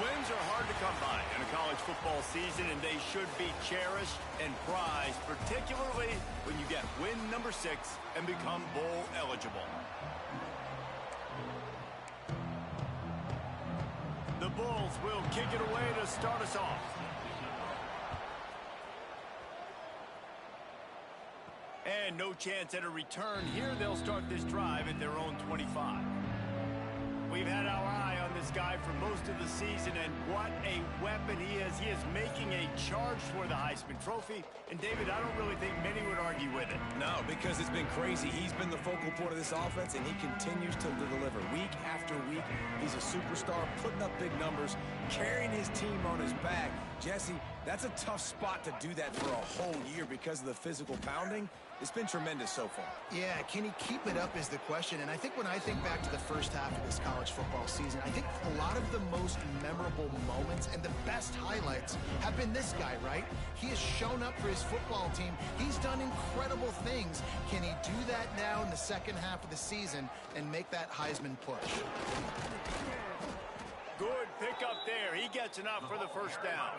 Wins are hard to come by in a college football season, and they should be cherished and prized, particularly when you get win number 6 and become bowl eligible. The Bulls will kick it away to start us off. And no chance at a return here. They'll start this drive at their own 25. We've had our eye on this guy for most of the season, and what a weapon he is. He is making a charge for the Heisman Trophy. And, David, I don't really think many would argue with it. No, because it's been crazy. He's been the focal point of this offense, and he continues to deliver week after week. He's a superstar, putting up big numbers, carrying his team on his back. Jesse, that's a tough spot to do that for a whole year because of the physical pounding. It's been tremendous so far. Yeah, can he keep it up is the question. And I think when I think back to the first half of this college football season, I think a lot of the most memorable moments and the best highlights have been this guy, right? He has shown up for his football team. He's done incredible things. Can he do that now in the second half of the season and make that Heisman push? Good pick up there. He gets enough for the first down.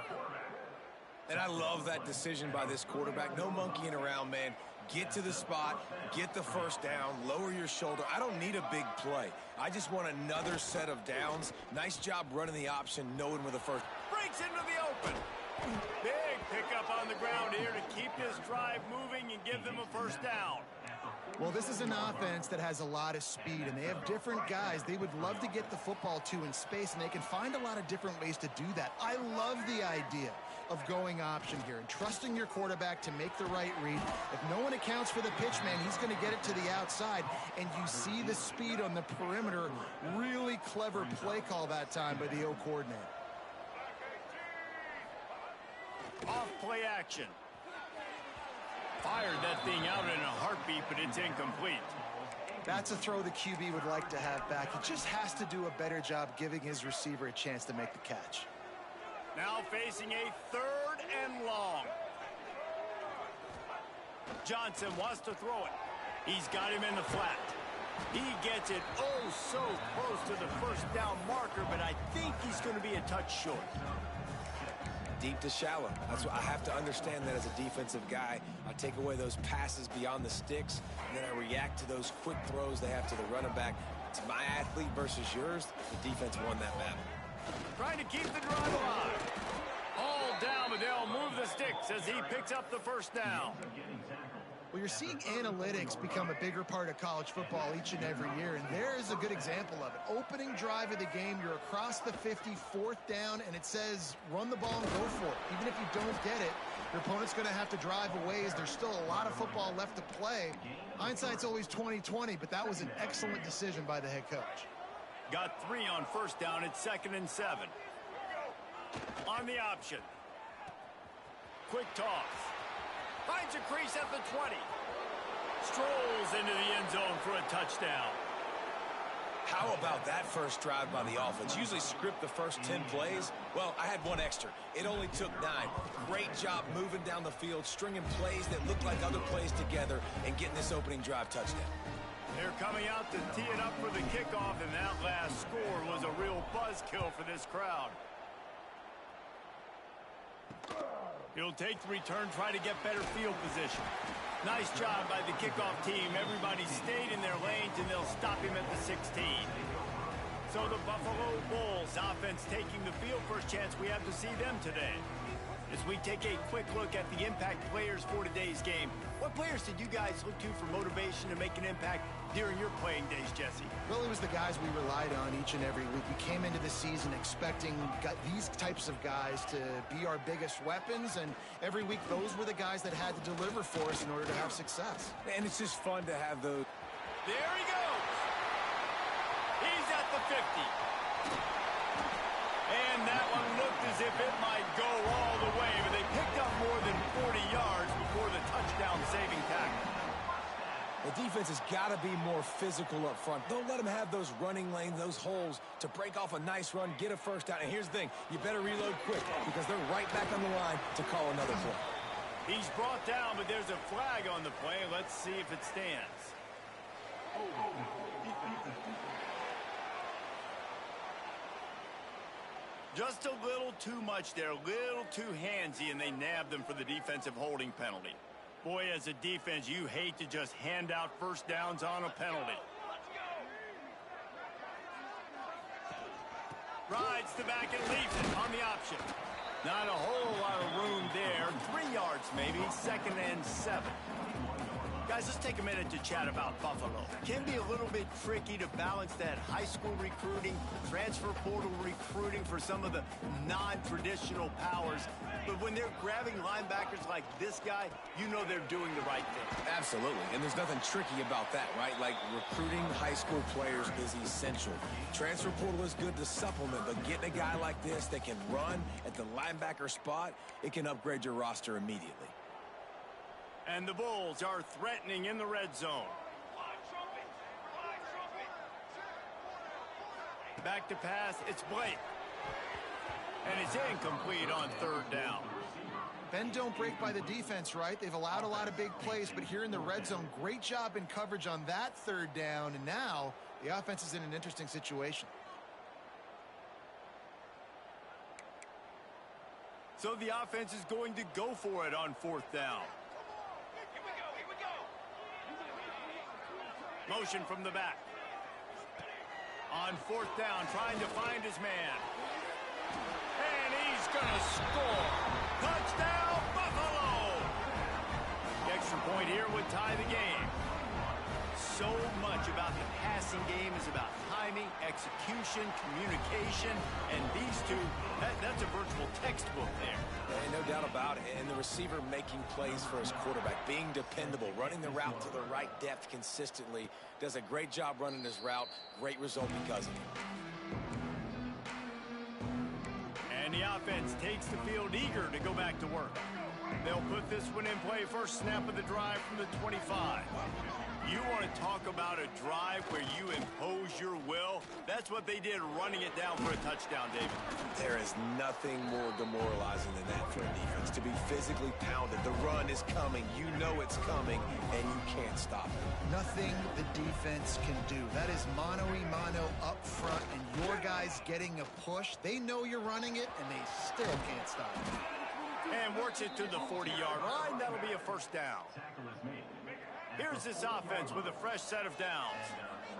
And I love that decision by this quarterback. No monkeying around, man. Get to the spot, get the first down, lower your shoulder. I don't need a big play. I just want another set of downs. Nice job running the option, knowing where the first. Breaks into the open. Big pickup on the ground here to keep this drive moving and give them a first down. Well, this is an offense that has a lot of speed, and they have different guys they would love to get the football to in space, and they can find a lot of different ways to do that. I love the idea of going option here and trusting your quarterback to make the right read. If no one accounts for the pitch, man, he's going to get it to the outside, and you see the speed on the perimeter. Really clever play call that time by the O coordinator. Off play action. Fired that thing out in a heartbeat, but it's incomplete. That's a throw the QB would like to have back. He just has to do a better job giving his receiver a chance to make the catch. Now facing a 3rd and long. Johnson wants to throw it. He's got him in the flat. He gets it oh so close to the first down marker, but I think he's going to be a touch short. Deep to shallow. That's what I have to understand that as a defensive guy. I take away those passes beyond the sticks, and then I react to those quick throws they have to the running back. It's my athlete versus yours. The defense won that battle. Trying to keep the drive alive. All down, but they'll move the sticks as he picks up the first down. Well, you're seeing analytics become a bigger part of college football each and every year, and there is a good example of it. Opening drive of the game, you're across the 50, 4th down, and it says run the ball and go for it. Even if you don't get it, your opponent's going to have to drive away as there's still a lot of football left to play. Hindsight's always 20/20, but that was an excellent decision by the head coach. Got 3 on first down. It's 2nd and 7. On the option. Quick toss. Finds a crease at the 20. Strolls into the end zone for a touchdown. How about that first drive by the offense? Usually script the first 10 plays. Well, I had one extra. It only took 9. Great job moving down the field, stringing plays that look like other plays together, and getting this opening drive touchdown. They're coming out to tee it up for the kickoff, and that last score was a real buzzkill for this crowd. He'll take the return, try to get better field position. Nice job by the kickoff team. Everybody stayed in their lanes, and they'll stop him at the 16. So the Buffalo Bulls offense taking the field. First chance we have to see them today. As we take a quick look at the impact players for today's game, what players did you guys look to for motivation to make an impact during your playing days, Jesse? Well, it was the guys we relied on each and every week. We came into the season expecting these types of guys to be our biggest weapons, and every week those were the guys that had to deliver for us in order to have success. And it's just fun to have those. There he goes. He's at the 50. And that one looked as if it might go all the way, but they picked up more than 40 yards before the touchdown-saving tackle. The defense has got to be more physical up front. Don't let them have those running lanes, those holes to break off a nice run, get a first down. And here's the thing, you better reload quick because they're right back on the line to call another play. He's brought down, but there's a flag on the play. Let's see if it stands. Just a little too much there, a little too handsy, and they nabbed them for the defensive holding penalty. Boy, as a defense, you hate to just hand out first downs on a penalty. Rides the back and leaves it on the option. Not a whole lot of room there. 3 yards maybe, 2nd and 7. Guys, let's take a minute to chat about Buffalo. It can be a little bit tricky to balance that high school recruiting, transfer portal recruiting for some of the non-traditional powers. But when they're grabbing linebackers like this guy, you know they're doing the right thing. Absolutely, and there's nothing tricky about that, right? Like, recruiting high school players is essential. Transfer portal is good to supplement, but getting a guy like this that can run at the linebacker spot, it can upgrade your roster immediately. And the Bulls are threatening in the red zone. Back to pass, it's Blake. And it's incomplete on 3rd down. Bend don't break by the defense, right? They've allowed a lot of big plays, but here in the red zone, great job in coverage on that 3rd down, and now the offense is in an interesting situation. So the offense is going to go for it on 4th down. Motion from the back. On 4th down, trying to find his man. And he's going to score. Touchdown, Buffalo! The extra point here would tie the game. So much about the passing game is about timing, execution, communication, and these two, that's a virtual textbook there. And no doubt about it. And the receiver making plays for his quarterback, being dependable, running the route to the right depth consistently, does a great job running his route. Great result because of it. And the offense takes the field eager to go back to work. They'll put this one in play first snap of the drive from the 25. You want to talk about a drive where you impose your will? That's what they did, running it down for a touchdown, David. There is nothing more demoralizing than that for a defense, to be physically pounded. The run is coming. You know it's coming, and you can't stop it. Nothing the defense can do. That is mano-a-mano up front, and your guys getting a push. They know you're running it, and they still can't stop it. And works it to the 40-yard line. That'll be a first down. Here's this offense with a fresh set of downs.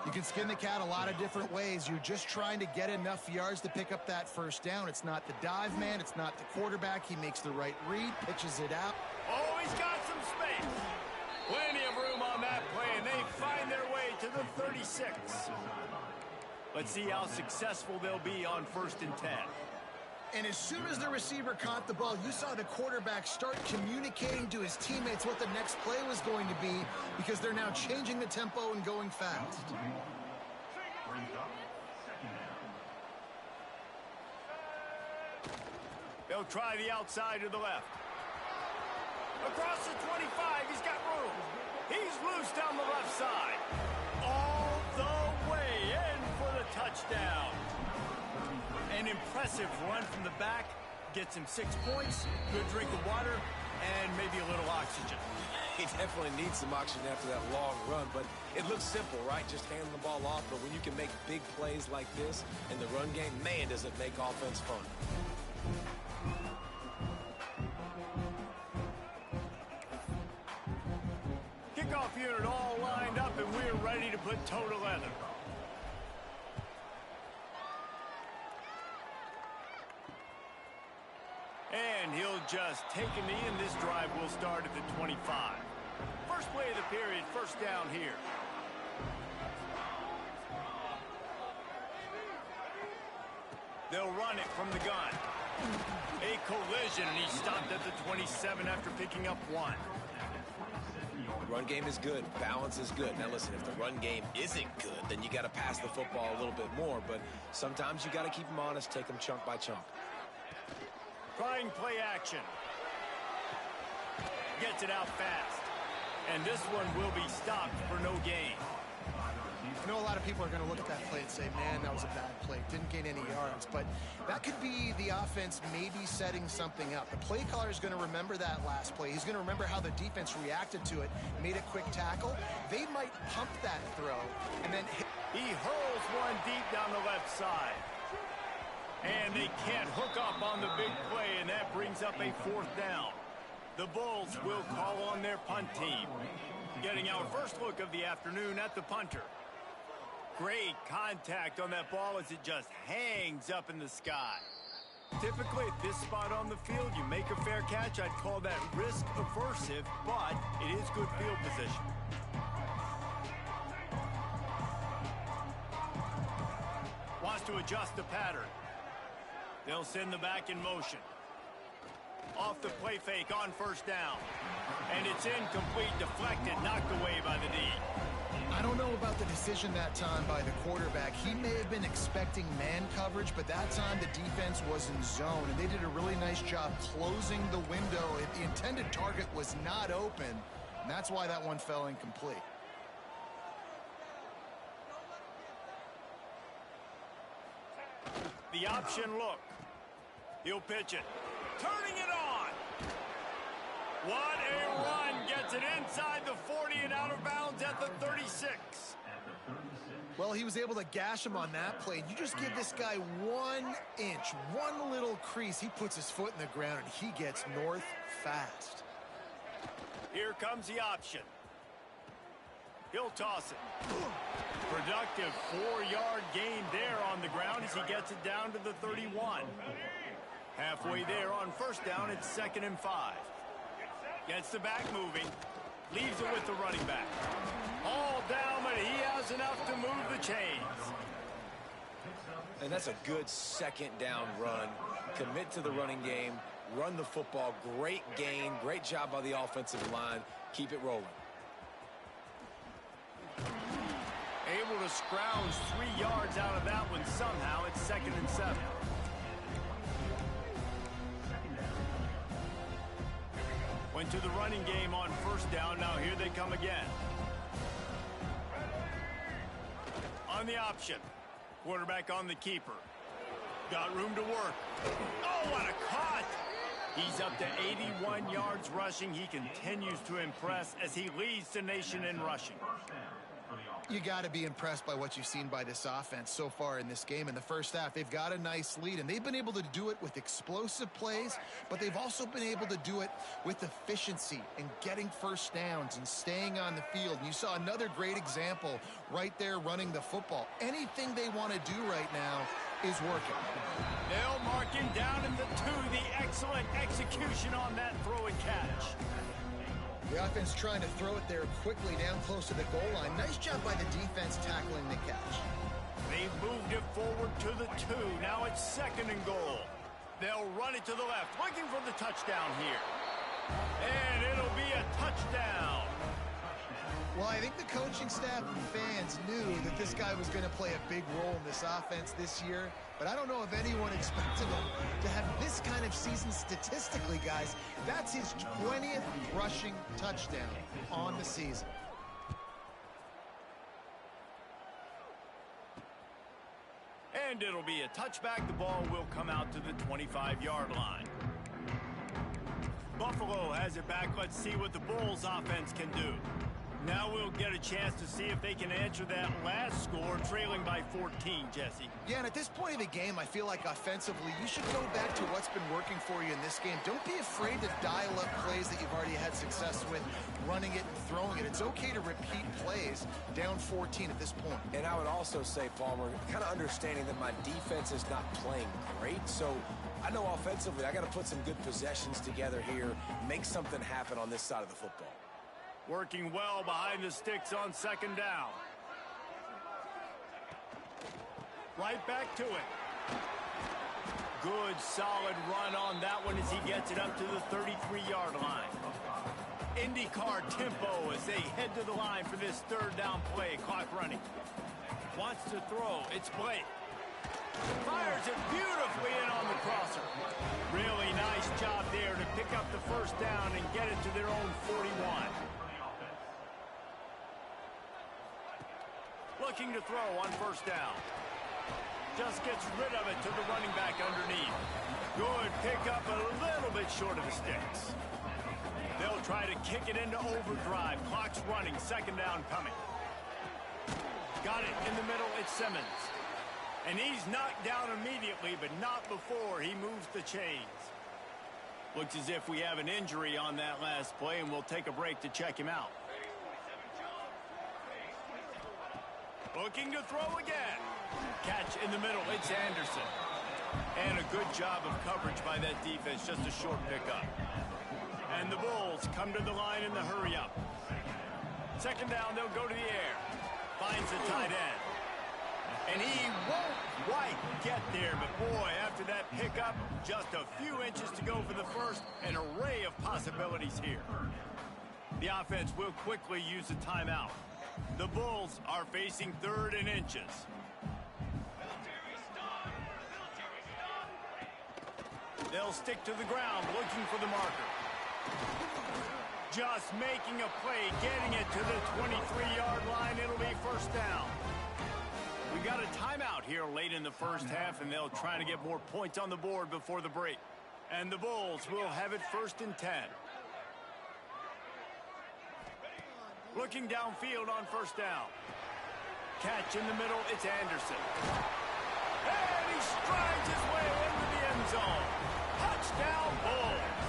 You can skin the cat a lot of different ways. You're just trying to get enough yards to pick up that first down. It's not the dive man. It's not the quarterback. He makes the right read, pitches it out. Oh, he's got some space. Plenty of room on that play, and they find their way to the 36. Let's see how successful they'll be on 1st and 10. And as soon as the receiver caught the ball, you saw the quarterback start communicating to his teammates what the next play was going to be, because they're now changing the tempo and going fast. They'll try the outside to the left. Across the 25, he's got room. He's loose down the left side. All the way in for the touchdown. An impressive run from the back, gets him 6 points, good drink of water, and maybe a little oxygen. He definitely needs some oxygen after that long run, but it looks simple, right? Just handing the ball off, but when you can make big plays like this in the run game, man, does it make offense fun. Kickoff unit all lined up, and we're ready to put toe to leather. And he'll just take a knee, and this drive will start at the 25. First play of the period, first down here. They'll run it from the gun. A collision, and he stopped at the 27 after picking up 1. Run game is good. Balance is good. Now listen, if the run game isn't good, then you got to pass the football a little bit more. But sometimes you got to keep them honest, take them chunk by chunk. Trying play action. Gets it out fast. And this one will be stopped for no gain. I know a lot of people are going to look at that play and say, man, that was a bad play. Didn't gain any yards. But that could be the offense maybe setting something up. The play caller is going to remember that last play. He's going to remember how the defense reacted to it, made a quick tackle. They might pump that throw and then hit. He hurls one deep down the left side. And they can't hook up on the big play, and that brings up a 4th down. The Bulls will call on their punt team. Getting our first look of the afternoon at the punter. Great contact on that ball as it just hangs up in the sky. Typically at this spot on the field, you make a fair catch. I'd call that risk aversive, but it is good field position. Wants to adjust the pattern. They'll send the back in motion. Off the play fake on 1st down. And it's incomplete, deflected, knocked away by the D. I don't know about the decision that time by the quarterback. He may have been expecting man coverage, but that time the defense was in zone, and they did a really nice job closing the window. The intended target was not open, and that's why that one fell incomplete. The option look. He'll pitch it. Turning it on. What a run. Gets it inside the 40 and out of bounds at the 36. Well, he was able to gash him on that play. You just give this guy 1 inch, one little crease. He puts his foot in the ground, and he gets north fast. Here comes the option. He'll toss it. Productive 4-yard gain there on the ground as he gets it down to the 31. Halfway there on 1st down, it's 2nd and 5. Gets the back moving. Leaves it with the running back. All down, but he has enough to move the chains. And that's a good 2nd down run. Commit to the running game. Run the football. Great gain. Great job by the offensive line. Keep it rolling. Able to scrounge 3 yards out of that one somehow. It's 2nd and 7. Went to the running game on 1st down. Now here they come again. On the option. Quarterback on the keeper. Got room to work. Oh, what a cut! He's up to 81 yards rushing. He continues to impress as he leads the nation in rushing. You got to be impressed by what you've seen by this offense so far in this game. In the first half, they've got a nice lead, and they've been able to do it with explosive plays, but they've also been able to do it with efficiency and getting 1st downs and staying on the field. And you saw another great example right there running the football. Anything they want to do right now is working. They'll mark him down in the 2. The excellent execution on that throw and catch. The offense trying to throw it there quickly down close to the goal line. Nice job by the defense tackling the catch. They've moved it forward to the 2. Now it's 2nd and goal. They'll run it to the left, looking for the touchdown here. And it'll be a touchdown. Well, I think the coaching staff and fans knew that this guy was going to play a big role in this offense this year, but I don't know if anyone expected him to have this kind of season statistically, guys. That's his 20th rushing touchdown on the season. And it'll be a touchback. The ball will come out to the 25-yard line. Buffalo has it back. Let's see what the Bulls offense can do. Now we'll get a chance to see if they can answer that last score, trailing by 14, Jesse. Yeah, and at this point of the game, I feel like offensively, you should go back to what's been working for you in this game. Don't be afraid to dial up plays that you've already had success with, running it and throwing it. It's okay to repeat plays down 14 at this point. And I would also say, Palmer, kind of understanding that my defense is not playing great, so I know offensively I got to put some good possessions together here, make something happen on this side of the football. Working well behind the sticks on 2nd down. Right back to it. Good, solid run on that one as he gets it up to the 33-yard line. IndyCar tempo as they head to the line for this 3rd down play. Clock running. Wants to throw. It's Blake. Fires it beautifully in on the crosser. Really nice job there to pick up the 1st down and get it to their own 41. Looking to throw on 1st down. Just gets rid of it to the running back underneath. Good pickup, a little bit short of the sticks. They'll try to kick it into overdrive. Clock's running, 2nd down coming. Got it in the middle, it's Simmons. And he's knocked down immediately, but not before he moves the chains. Looks as if we have an injury on that last play, and we'll take a break to check him out. Looking to throw again. Catch in the middle. It's Anderson. And a good job of coverage by that defense. Just a short pickup. And the Bulls come to the line in the hurry-up. Second down, they'll go to the air. Finds the tight end. And he won't quite get there, but boy, after that pickup, just a few inches to go for the first. An array of possibilities here. The offense will quickly use a timeout. The Bulls are facing 3rd and inches. They'll stick to the ground, looking for the marker. Just making a play, getting it to the 23-yard line. It'll be first down. We've got a timeout here late in the first half, and they'll try to get more points on the board before the break. And the Bulls will have it 1st and 10. Looking downfield on first down. Catch in the middle, it's Anderson. And he strides his way into the end zone. Touchdown, Bulls.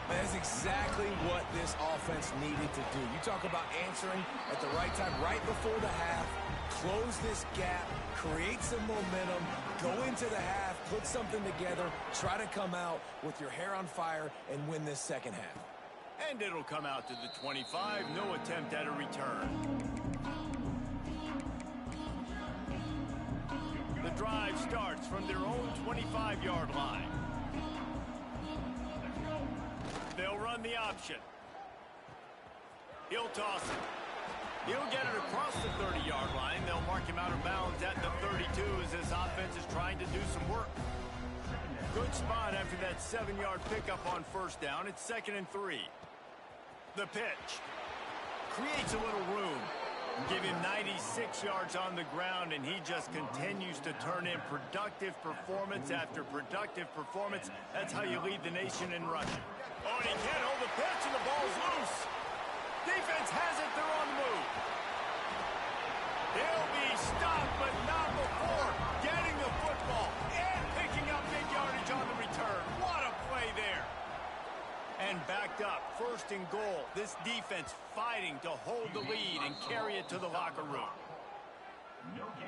That's exactly what this offense needed to do. You talk about answering at the right time, right before the half, close this gap, create some momentum, go into the half, put something together, try to come out with your hair on fire and win this second half. And it'll come out to the 25. No attempt at a return. The drive starts from their own 25-yard line. They'll run the option. He'll toss it. He'll get it across the 30-yard line. They'll mark him out of bounds at the 32 as this offense is trying to do some work. Good spot after that 7-yard pickup on first down. It's 2nd and 3. The pitch. Creates a little room. Give him 96 yards on the ground, and he just continues to turn in productive performance after productive performance. That's how you lead the nation in rushing. Oh, and he can't hold the pitch, and the ball's loose. Defense has it. They're on the move. He'll be stopped, but not before getting the football and picking up big yardage on the return. What a play there. And backed up, 1st and goal. This defense fighting to hold the lead and carry it to the locker room.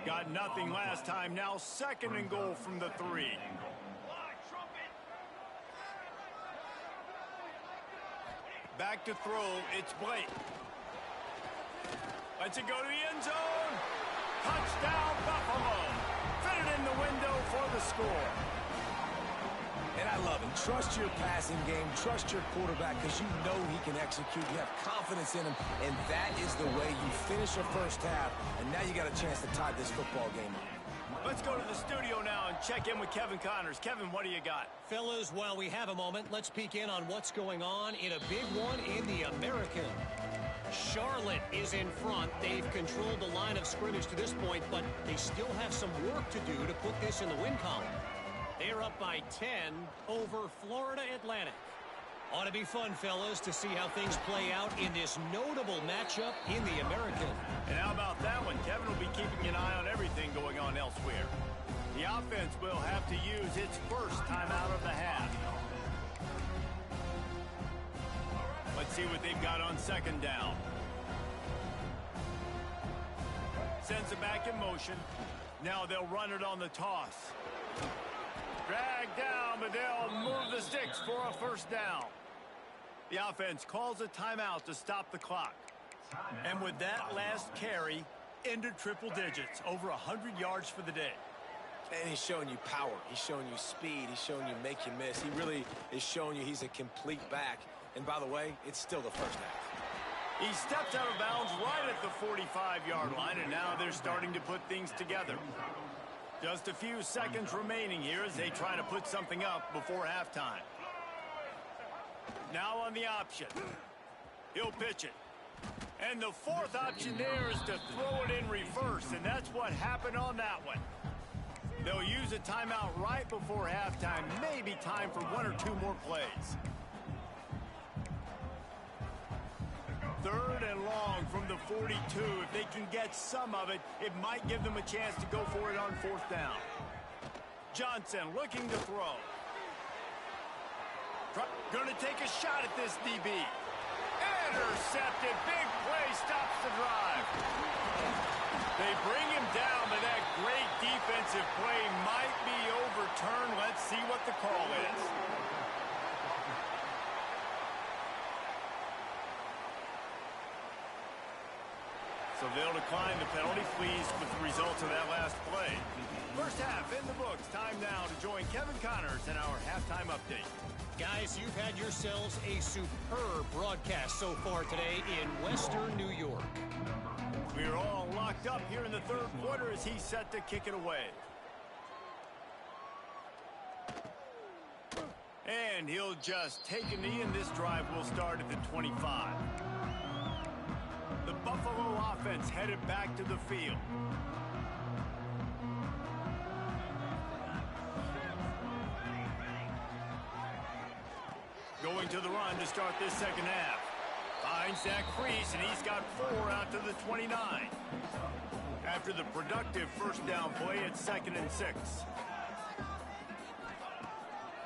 Got nothing last time. Now 2nd and goal from the 3. Back to throw. It's Blake. Lets it go to the end zone. Touchdown, Buffalo. Fit it in the window for the score. And I love him. Trust your passing game. Trust your quarterback because you know he can execute. You have confidence in him, and that is the way you finish a first half, and now you got a chance to tie this football game up. Let's go to the studio now and check in with Kevin Connors. Kevin, what do you got? Fellas, while we have a moment, let's peek in on what's going on in a big one in the American. Charlotte is in front. They've controlled the line of scrimmage to this point, but they still have some work to do to put this in the win column. They're up by 10 over Florida Atlantic. Ought to be fun, fellas, to see how things play out in this notable matchup in the American. And how about that one? Kevin will be keeping an eye on everything going on elsewhere. The offense will have to use its first timeout of the half. Let's see what they've got on 2nd down. Sends it back in motion. Now they'll run it on the toss. Drag down, but they'll move the sticks for a first down. The offense calls a timeout to stop the clock. And with that last carry, into triple digits, over 100 yards for the day. And he's showing you power. He's showing you speed. He's showing you make you miss. He really is showing you he's a complete back. And by the way, it's still the first half. He steps out of bounds right at the 45-yard line, and now they're starting to put things together. Just a few seconds remaining here as they try to put something up before halftime. Now on the option. He'll pitch it. And the 4th option there is to throw it in reverse, and that's what happened on that one. They'll use a timeout right before halftime. Maybe time for 1 or 2 more plays. 3rd and long from the 42. If they can get some of it, it might give them a chance to go for it on fourth down. Johnson looking to throw. Going to take a shot at this DB. Intercepted. Big play stops the drive. They bring him down, but that great defensive play might be overturned. Let's see what the call is. So they'll decline the penalty, pleased with the results of that last play. First half in the books. Time now to join Kevin Connors in our halftime update. Guys, you've had yourselves a superb broadcast so far today in Western New York. We're all locked up here in the third quarter as he's set to kick it away. And he'll just take a knee, and this drive will start at the 25. The Buffalo offense headed back to the field. Going to the run to start this second half. Finds that crease, and he's got 4 out to the 29. After the productive first down play, it's 2nd and 6.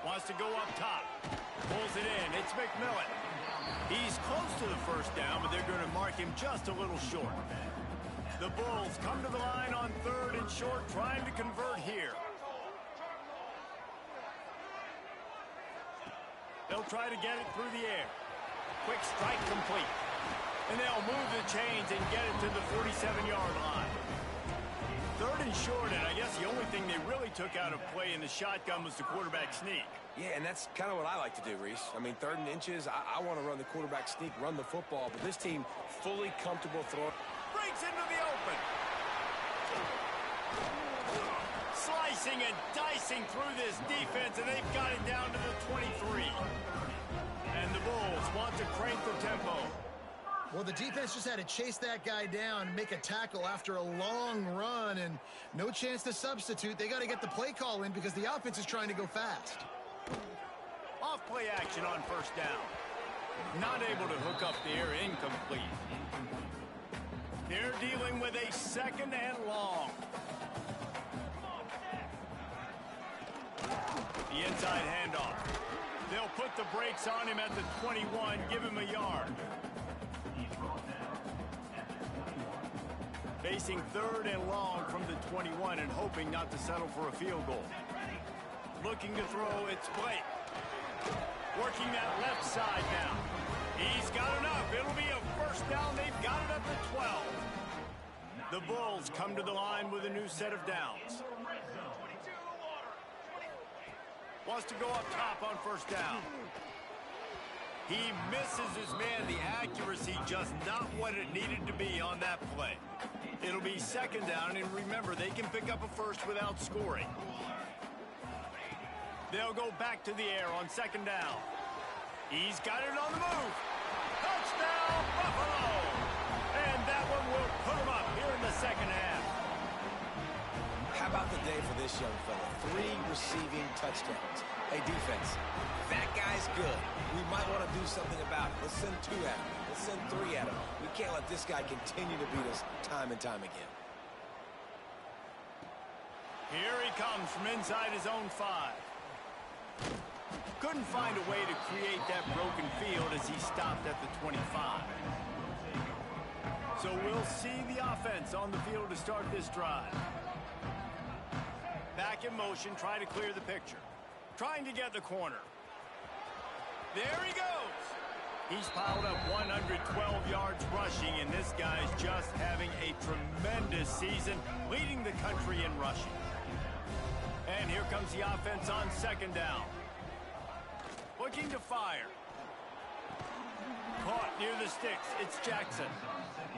Wants to go up top. Pulls it in. It's McMillan. He's close to the first down, but they're going to mark him just a little short. The Bulls come to the line on 3rd and short, trying to convert here. They'll try to get it through the air. Quick strike complete. And they'll move the chains and get it to the 47-yard line. 3rd and short, and I guess the only thing they really took out of play in the shotgun was the quarterback sneak. Yeah, and that's kind of what I like to do, Reese. I mean, 3rd and inches, I want to run the quarterback sneak, run the football, but this team fully comfortable throwing. Breaks into the open. Slicing and dicing through this defense, and they've got it down to the 23. And the Bulls want to crank the tempo. Well, the defense just had to chase that guy down and make a tackle after a long run, and no chance to substitute. They got to get the play call in because the offense is trying to go fast. Off play action on first down. Not able to hook up there, incomplete. They're dealing with a 2nd and long. The inside handoff. They'll put the brakes on him at the 21, give him a yard. Facing 3rd and long from the 21 and hoping not to settle for a field goal. Looking to throw, it's Blake. Working that left side now. He's got enough. It'll be a first down. They've got it at the 12. The Bulls come to the line with a new set of downs. Wants to go up top on first down. He misses his man. The accuracy just not what it needed to be on that play. It'll be 2nd down, and remember, they can pick up a first without scoring. They'll go back to the air on 2nd down. He's got it on the move. Touchdown, Buffalo! And that one will put him up here in the second half. How about the day for this young fella? 3 receiving touchdowns. Hey, defense, that guy's good. We might want to do something about it. Let's send 2 at him. Let's send 3 at him. We can't let this guy continue to beat us time and time again. Here he comes from inside his own 5. Couldn't find a way to create that broken field as he stopped at the 25. So we'll see the offense on the field to start this drive. Back in motion, try to clear the picture. Trying to get the corner. There he goes. He's piled up 112 yards rushing, and this guy's just having a tremendous season, leading the country in rushing. And here comes the offense on 2nd down. Looking to fire. Caught near the sticks. It's Jackson.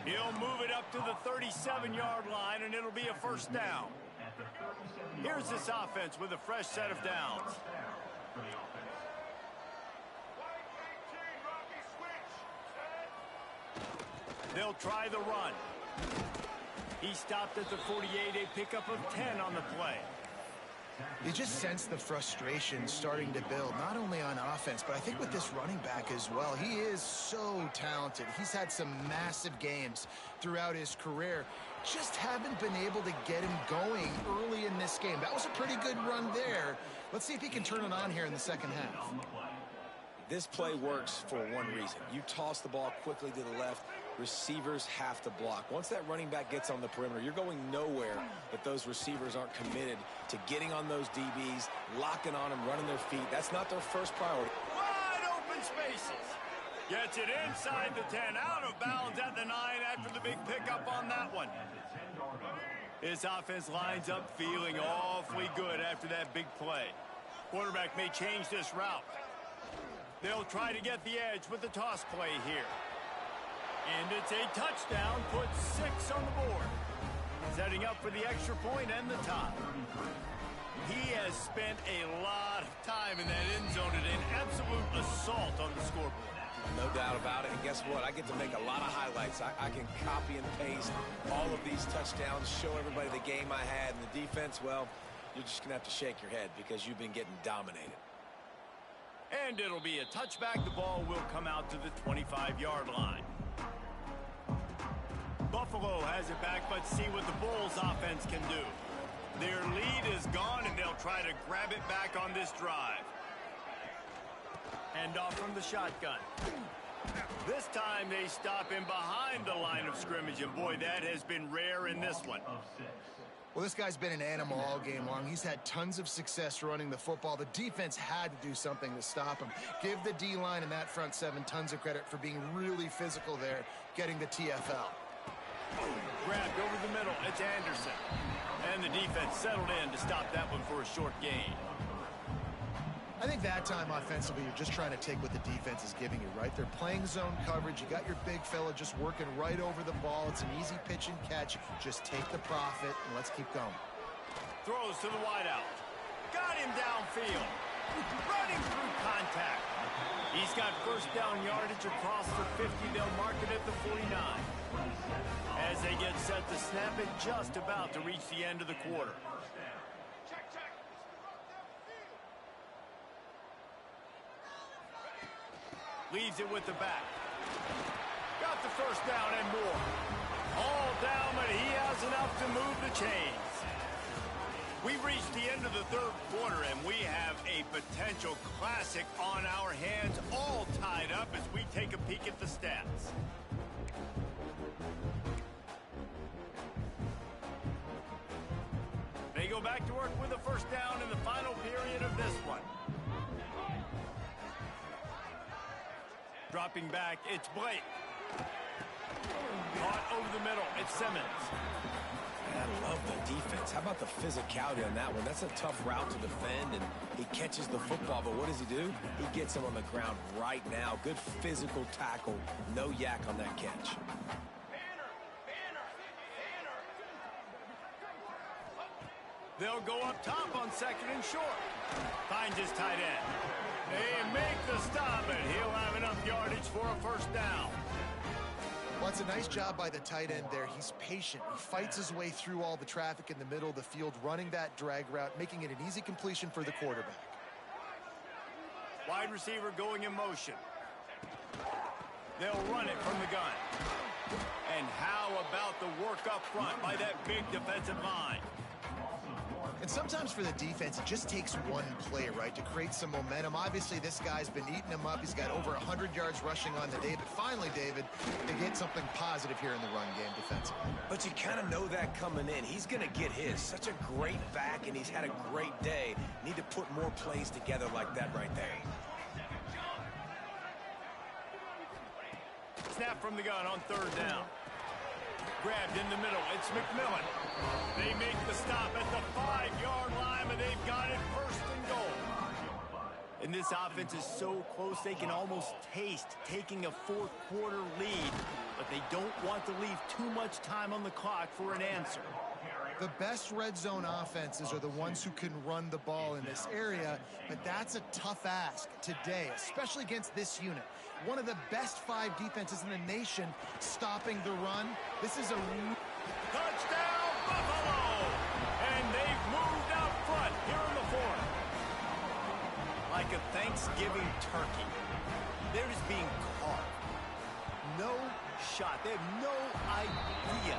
He'll move it up to the 37-yard line, and it'll be a first down. Here's this offense with a fresh set of downs. They'll try the run. He stopped at the 48, a pickup of 10 on the play. You just sense the frustration starting to build, not only on offense, but I think with this running back as well. He is so talented. He's had some massive games throughout his career. Just haven't been able to get him going early in this game. That was a pretty good run there. Let's see if he can turn it on here in the second half. This play works for one reason. You toss the ball quickly to the left. Receivers have to block. Once that running back gets on the perimeter, you're going nowhere if those receivers aren't committed to getting on those DBs, locking on them, running their feet. That's not their first priority. Wide open spaces. Gets it inside the 10, out of bounds at the 9 after the big pickup on that one. His offense lines up feeling awfully good after that big play. Quarterback may change this route. They'll try to get the edge with the toss play here. And it's a touchdown, puts 6 on the board. Setting up for the extra point and the tie. He has spent a lot of time in that end zone and an absolute assault on the scoreboard. No doubt about it. And guess what? I get to make a lot of highlights. I can copy and paste all of these touchdowns, show everybody the game I had. And the defense, well, you're just going to have to shake your head because you've been getting dominated. And it'll be a touchback. The ball will come out to the 25-yard line. Buffalo has it back, but see what the Bulls offense can do. Their lead is gone, and they'll try to grab it back on this drive. Hand off from the shotgun. This time they stop him behind the line of scrimmage, and boy, that has been rare in this one. Well, this guy's been an animal all game long. He's had tons of success running the football. The defense had to do something to stop him. Give the D-line and that front 7 tons of credit for being really physical there, getting the TFL. Grabbed over the middle. It's Anderson. And the defense settled in to stop that one for a short gain. I think that time offensively, you're just trying to take what the defense is giving you, right? They're playing zone coverage. You got your big fella just working right over the ball. It's an easy pitch and catch. Just take the profit and let's keep going. Throws to the wideout. Got him downfield. Running through contact. He's got first down yardage across the 50. They'll mark it at the 49. As they get set to snap it, just about to reach the end of the quarter. Leaves it with the back. Got the first down and more. All down, but he has enough to move the chains. We've reached the end of the third quarter, and we have a potential classic on our hands, all tied up as we take a peek at the stats. They go back to work with a first down in the final period of this one. Dropping back, it's Blake. Caught over the middle, it's Simmons. I love the defense. How about the physicality on that one? That's a tough route to defend, and he catches the football, but what does he do? He gets him on the ground right now. Good physical tackle. No yak on that catch. They'll go up top on second and short. Finds his tight end. They make the stop, and he'll have enough yardage for a first down. Well, it's a nice job by the tight end there. He's patient. He fights his way through all the traffic in the middle of the field, running that drag route, making it an easy completion for the quarterback. Wide receiver going in motion. They'll run it from the gun. And how about the work up front by that big defensive line? And sometimes for the defense, it just takes one play, right, to create some momentum. Obviously, this guy's been eating him up. He's got over 100 yards rushing on the day. But finally, David, they get something positive here in the run game defensively. But you kind of know that coming in. He's going to get his. Such a great back, and he's had a great day. Need to put more plays together like that right there. Snap from the gun on third down. Grabbed in the middle. It's McMillan. They make the stop at the 5-yard line, and they've got it first and goal. And this offense is so close they can almost taste taking a fourth-quarter lead, but they don't want to leave too much time on the clock for an answer. The best red zone offenses are the ones who can run the ball in this area, but that's a tough ask today, especially against this unit. One of the best 5 defenses in the nation stopping the run. This is a touchdown, Buffalo! And they've moved out front here like a Thanksgiving turkey. They're just being carved. No shot. They have no idea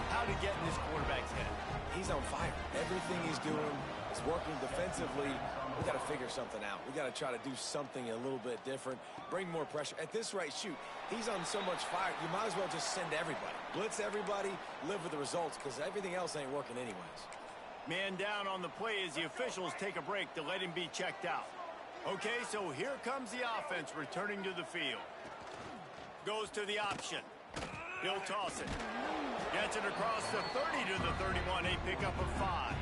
how to get in this quarterback's head. He's on fire. Everything he's doing is working defensively. We got to figure something out. We got to try to do something a little bit different, bring more pressure. At this rate, shoot, he's on so much fire, you might as well just send everybody. Blitz everybody, live with the results, because everything else ain't working anyways. Man down on the play as the officials take a break to let him be checked out. Okay, so here comes the offense returning to the field. Goes to the option. He'll toss it. Gets it across the 30 to the 31, a pickup of 5.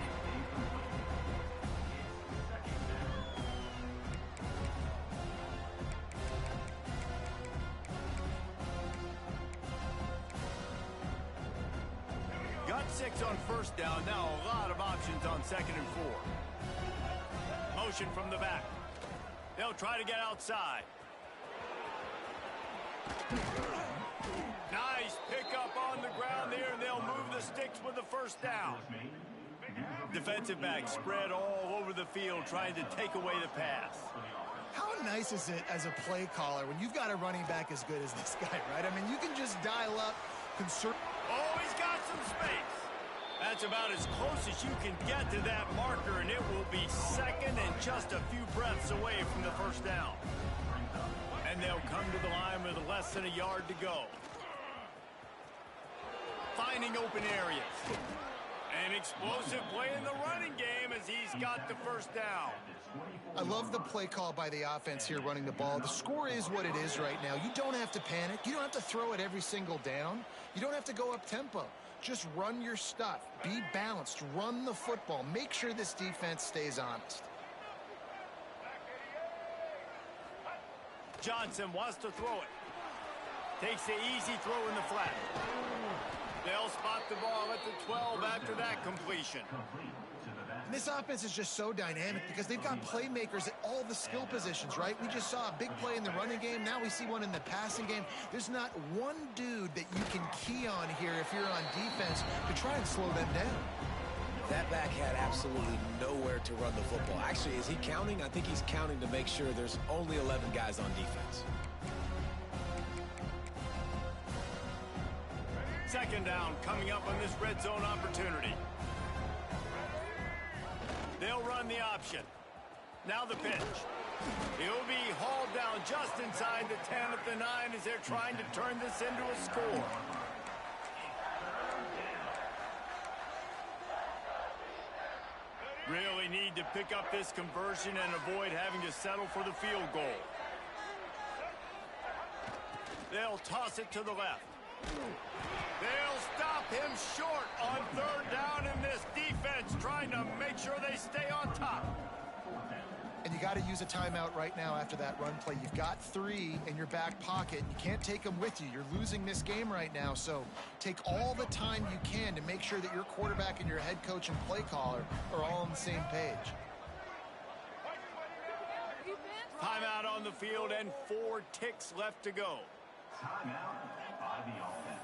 Got 6 on first down. Now a lot of options on 2nd and 4. Motion from the back. They'll try to get outside. Nice pickup on the ground there, and they'll move the sticks with the first down. Defensive back spread all over the field trying to take away the pass. How nice is it as a play caller when you've got a running back as good as this guy, right? I mean, you can just dial up, Oh, he's got some space. That's about as close as you can get to that marker, and it will be 2nd and just a few breaths away from the first down. And they'll come to the line with less than a yard to go. Finding open areas. An explosive play in the running game as he's got the first down. I love the play call by the offense here running the ball. The score is what it is right now. You don't have to panic. You don't have to throw it every single down. You don't have to go up tempo. Just run your stuff. Be balanced. Run the football. Make sure this defense stays honest. Johnson wants to throw it. Takes the easy throw in the flat. They'll spot the ball at the 12 after that completion. And this offense is just so dynamic because they've got playmakers at all the skill positions, right? We just saw a big play in the running game. Now we see one in the passing game. There's not one dude that you can key on here if you're on defense to try and slow them down. That back had absolutely nowhere to run the football. Actually, is he counting? I think he's counting to make sure there's only 11 guys on defense. 2nd down coming up on this red zone opportunity. They'll run the option. Now the pitch. He'll be hauled down just inside the 10 at the 9 as they're trying to turn this into a score. Really need to pick up this conversion and avoid having to settle for the field goal. They'll toss it to the left. They'll stop him short on 3rd down, in this defense trying to make sure they stay on top. And you got to use a timeout right now after that run play. You've got 3 in your back pocket. You can't take them with you. You're losing this game right now, so take all the time you can to make sure that your quarterback and your head coach and play caller are all on the same page. Timeout on the field and 4 ticks left to go. Timeout by the offense.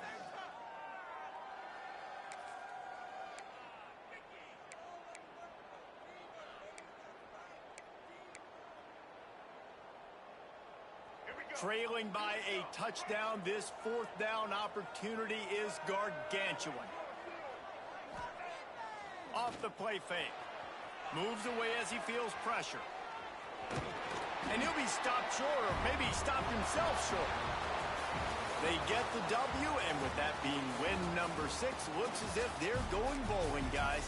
Trailing by a touchdown, this 4th down opportunity is gargantuan. Off the play fake. Moves away as he feels pressure. And he'll be stopped short, or maybe he stopped himself short. They get the W, and with that being win number 6, looks as if they're going bowling, guys.